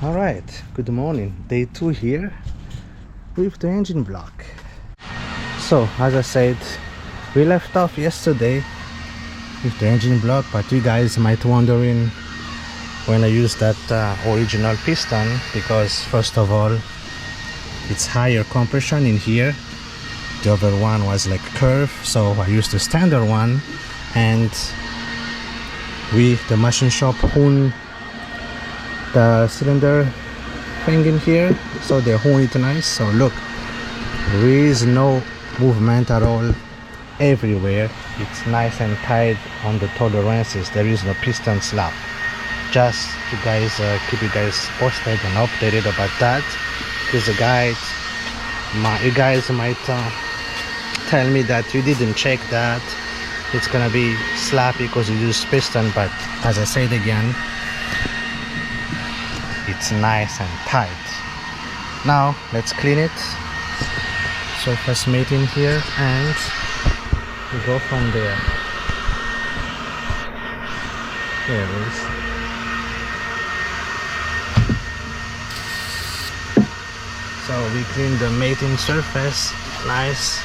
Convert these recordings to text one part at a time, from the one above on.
Alright, good morning. Day 2 here with the engine block. So, as I said, we left off yesterday with the engine block, but you guys might wondering when I use that original piston, because first of all, it's higher compression in here. The other one was like curve, so I used the standard one, and the machine shop own the cylinder thing in here, so they own it nice. So look, there is no movement at all everywhere. It's nice and tight on the tolerances. There is no piston slap. Just to keep you guys posted and updated about that, because you guys might tell me that you didn't check that it's gonna be slappy because you use piston, but as I said again, it's nice and tight. Now let's clean it. Surface mate in here, and we go from there. There it is. So we clean the mating surface, nice,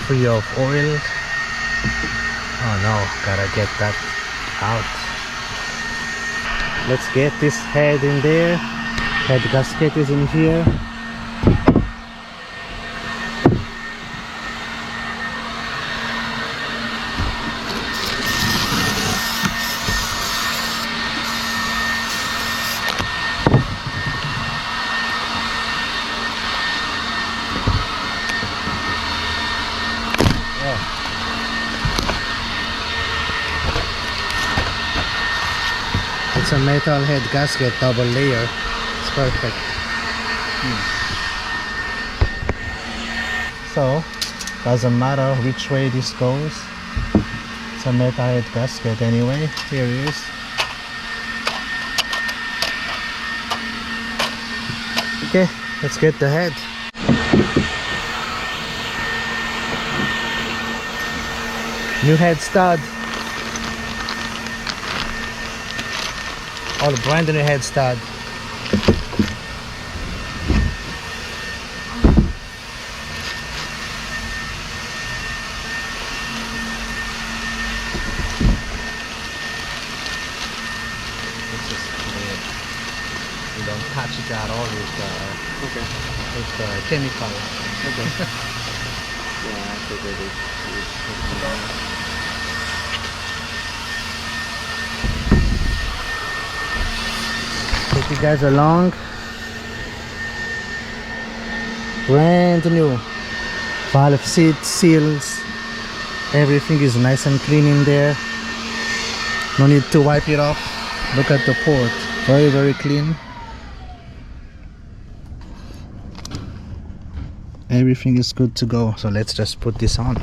free of oil. Oh no, gotta get that out. Let's get this head in there. Head gasket is in here. It's a metal head gasket, double layer. It's perfect. So doesn't matter which way this goes, it's a metal head gasket anyway. Here it is. Okay, let's get the head. New head stud. All brand new head stud. You don't touch it at all with the chemical. Okay. Yeah, I figured it. Take you guys along. Brand new valve seals. Everything is nice and clean in there. No need to wipe it off. Look at the port, very clean. Everything is good to go. So let's just put this on.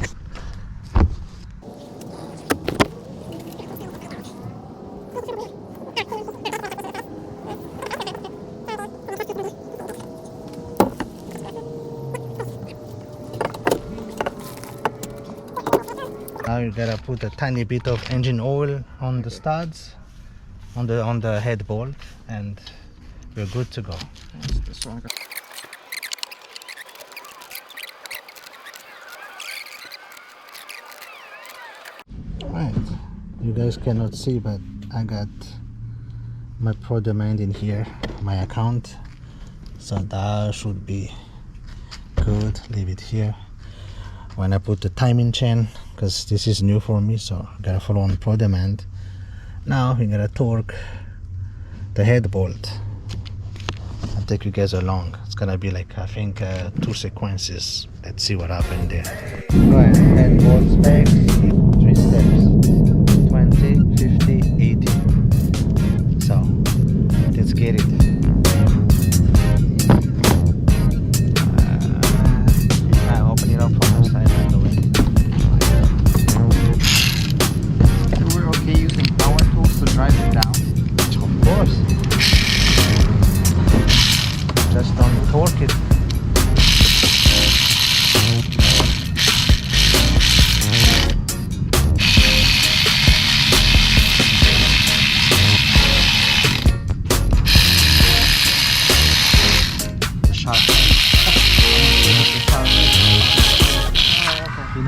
Now you gotta put a tiny bit of engine oil on the studs, on the head bolt, and we're good to go. This one. Right, you guys cannot see, but I got my pro demand in here, my account, so that should be good. Leave it here. When I put the timing chain, because this is new for me, so I gotta follow on pro demand. Now we gotta torque the head bolt. I'll take you guys along. It's gonna be like, I think, 2 sequences. Let's see what happened there. Right, head bolt specs, 3 steps, 20, 50, 80. So let's get it. I'll open it up from the side right away. So we're okay using power tools to drive it down? Of course. Just don't torque it.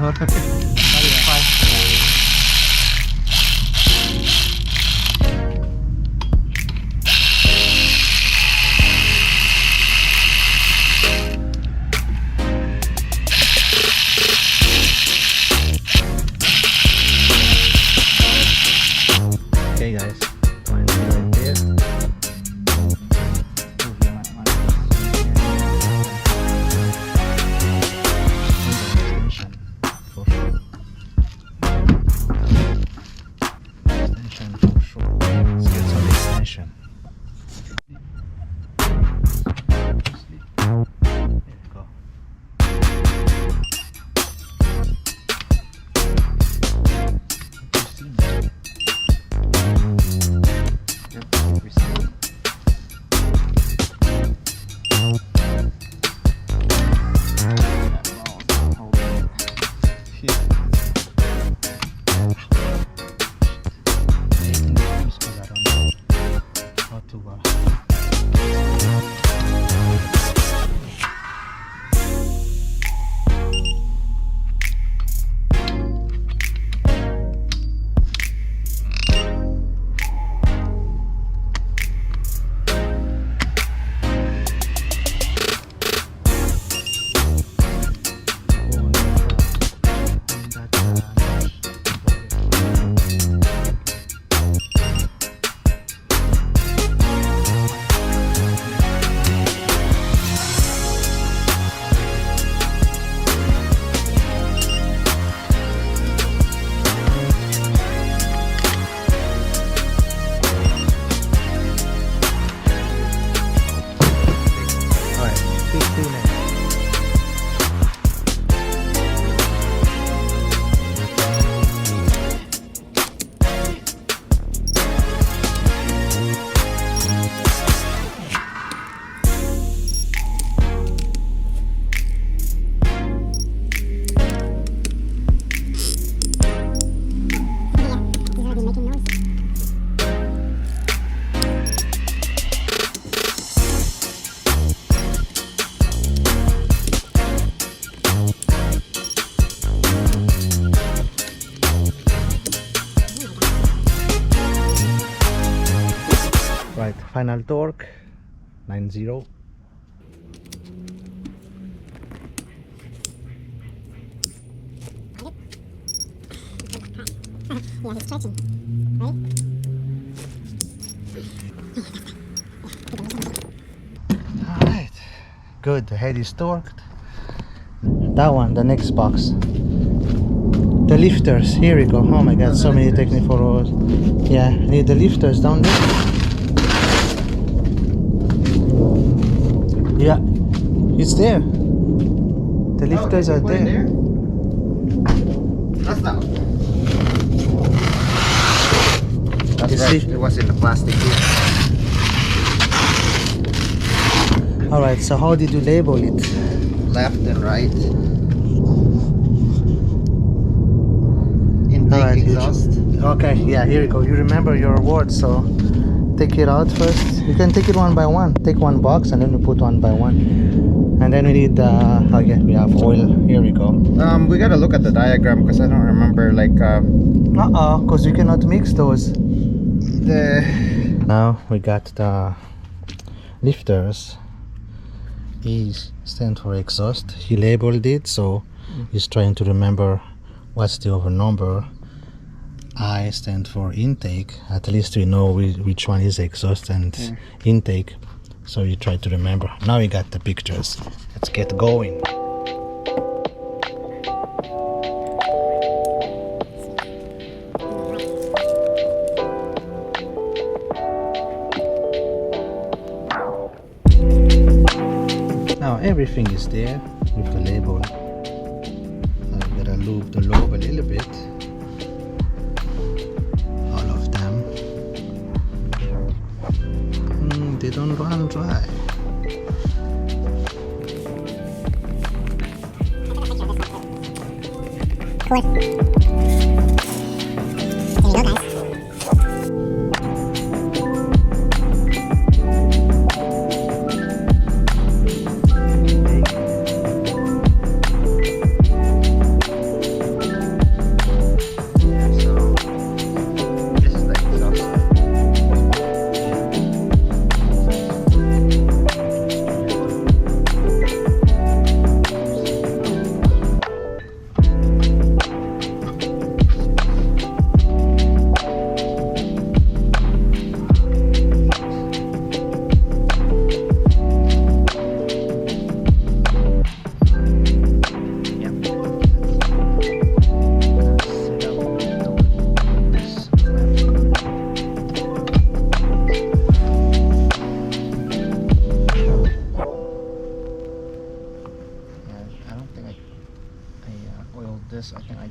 Not even 5. Okay guys, 20 right there. Extension for sure. Extension for sure. Let's get some extension. There you go. Right, final torque 90. Yeah, he's stretching, right? Alright, good, the head is torqued. That one, the next box. The lifters, here we go. Oh my god, so many technical rows. Yeah, I need the lifters down there. Yeah, it's there. The lifters are there. That's not. That's It's right. lift- It was in the plastic here. Alright, so how did you label it? Left and right. Intake Alright, exhaust. Okay, yeah, here you go. You remember your words, so take it out first. You can take it one by one. Take one box and then you put one by one. And then we need okay, we have oil. Here we go. We gotta look at the diagram because I don't remember like Because you cannot mix those. the. Now we got the lifters. E stands for exhaust. He labeled it, so he's trying to remember what's the other number. I stand for intake. At least we know which one is exhaust and intake. So you try to remember. Now we got the pictures. Let's get going. Now everything is there with the label. Now we gotta lube the lobe a little bit. All of them. They don't run dry. Cool. There you go, guys.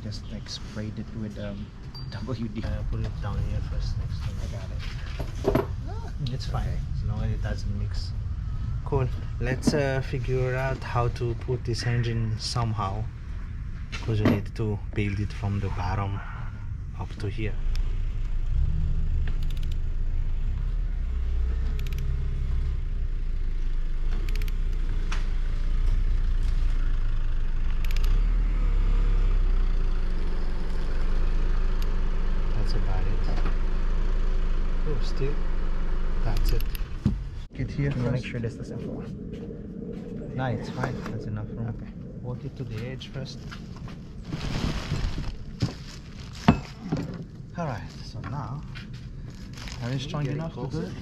just like sprayed it with WD. Put it down here first next time. I got it. It's fine, Okay. as long as it doesn't mix. Cool. Let's figure out how to put this engine somehow, because we need to build it from the bottom up to here. That's about it. Oh, still. That's it. Get here I'm gonna make first. sure this doesn't fall. No, it's fine. That's enough room. Okay. Walk it to the edge first. Alright, so now, are you strong get it enough to do closer? it?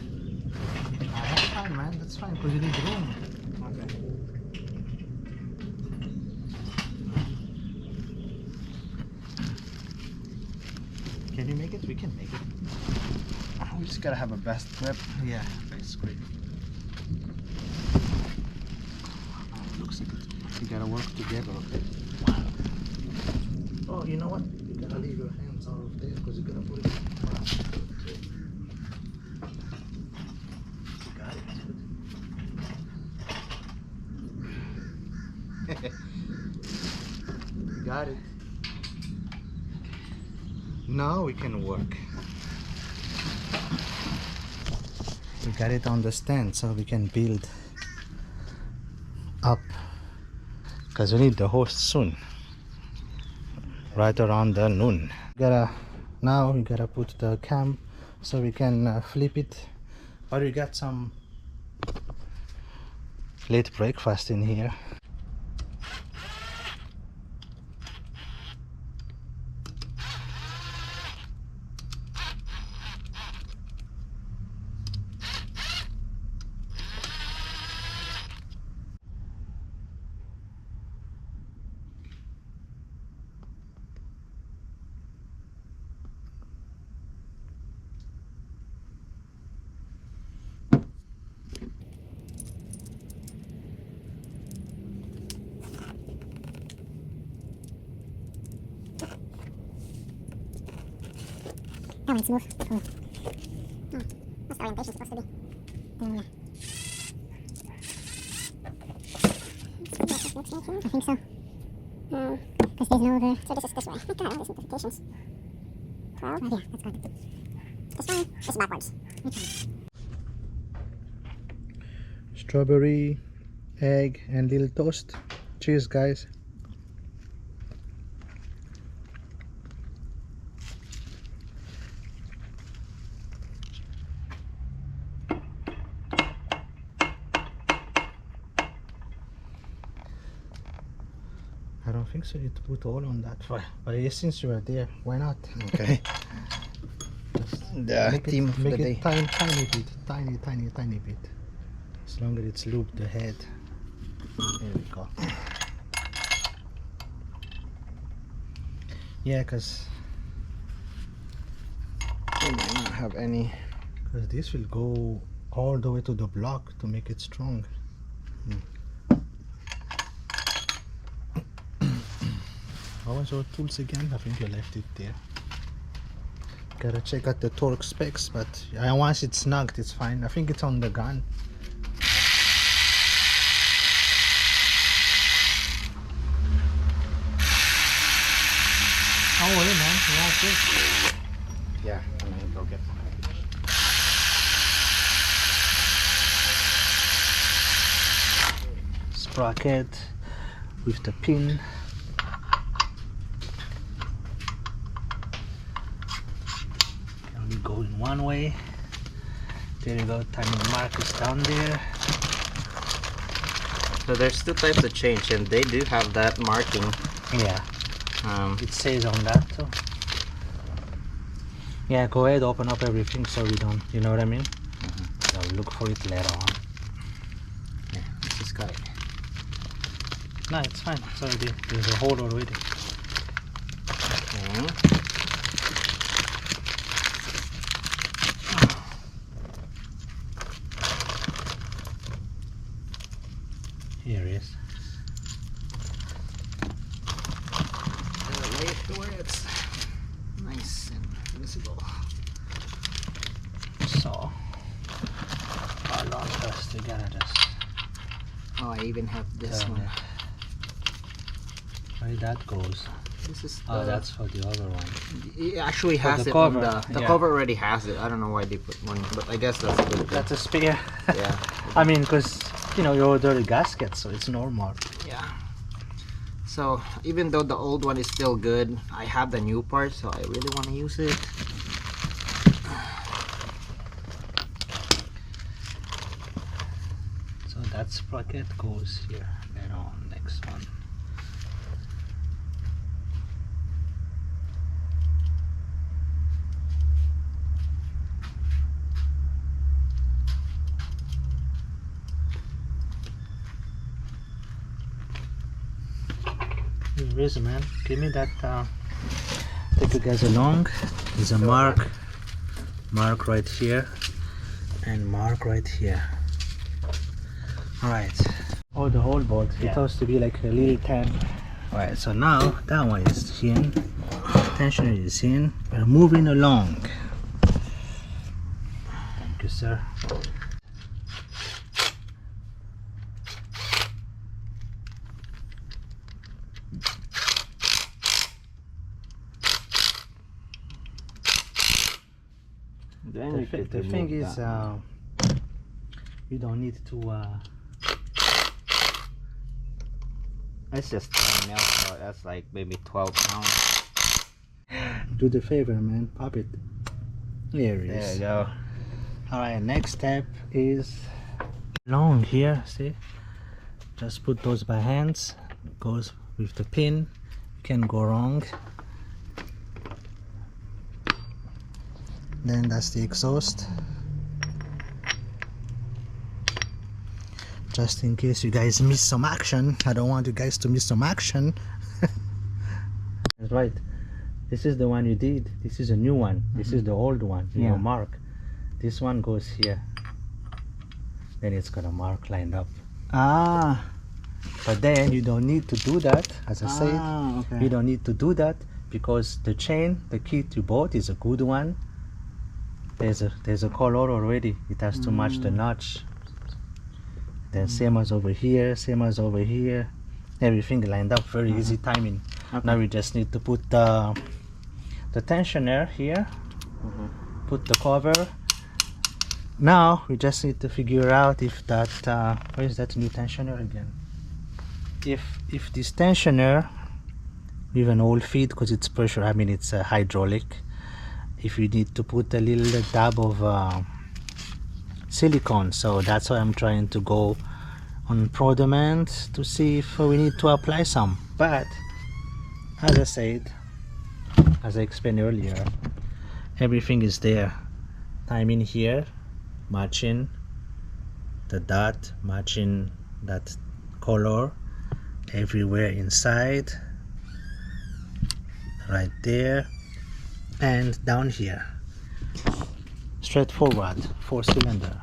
That's fine, man. That's fine, because you need room. Okay. Can you make it? We can make it. We just gotta have a best grip. Yeah, that's great. Looks like it. We gotta work together. Oh, you know what? You gotta leave your hands out of there because you're gonna put it. You got it. You got it. Now we can work. We got it on the stand so we can build up, because we need the host soon, right around the noon. Now we gotta put the cam so we can flip it, but we got some late breakfast in here. That one's smooth. Cool. That's the orientation supposed to be. Yeah. I think so. Because there's no other. So this is this way. God, all these notifications. 12? Oh, yeah, that's good. This one is backwards. Okay. Strawberry, egg, and little toast. Cheers, guys. I don't think so. You to put all on that fire, but since you are there, why not? Okay. The theme of make the it day. tiny bit, tiny bit. As long as it's looped the head. There we go. Yeah, because We might not have any. this will go all the way to the block to make it strong. What was your tools again? I think you left it there. Gotta check out the torque specs, but once it's snugged, it's fine. I think it's on the gun. Oh, well, man. Yeah, that's it. Yeah, I'm gonna go get some. Sprocket with the pin. Only go in one way. There you go, timing mark is down there. So there's two types of change, and they do have that marking. Yeah, It it says on that too. Yeah, go ahead, open up everything so we don't, you know what I mean? So look for it later on. Yeah, it's just got it. No, it's fine. It's already, there's a hole already. Okay. Here it is. Wait. where it's nice and visible. So how long first you gotta just Oh, I even have this turn one. it. Where that goes? This is Oh, that's for the other one. it actually For has the it cover, on the yeah. cover already has it. I don't know why they put one, but I guess that's good. That's a spare. Yeah. I mean, because you know you order the gasket, so it's normal. Yeah. So even though the old one is still good, I have the new part, so I really want to use it. So that sprocket goes here and on next one. Here is, man. Give me that. Take you guys along. There's a mark right here, and mark right here. All right. Oh, the whole bolt. It has to be like a little tab. All right. So now that one is in. Tensioner is in. We're moving along. Thank you, sir. Then The thing is, you don't need to. It's just 10 mil, so that's like maybe 12 pounds. Do the favor, man. Pop it. There it is. There you go. All right. Next step is long here. See, just put those by hands. Goes with the pin. You can go wrong. Then that's the exhaust. Just in case you guys miss some action. I don't want you guys to miss some action. That's right. This is the one you did. This is a new one. This is the old one. Yeah. Your mark. This one goes here. Then it's got a mark lined up. Ah. But then you don't need to do that. As I said, Okay. you don't need to do that because the chain, the kit you bought is a good one. There's a color already. It has to match the notch. Then same as over here, same as over here. Everything lined up, very easy timing. Okay. Now we just need to put the tensioner here. Put the cover. Now we just need to figure out if that where is that new tensioner again? If this tensioner with an old feed, because it's pressure, I mean it's hydraulic. If you need to put a little dab of silicone, so that's why I'm trying to go on Prodement to see if we need to apply some. But as I said, as I explained earlier, everything is there. Timing here, matching the dot, matching that color everywhere inside, right there and down here. Straightforward, 4-cylinder.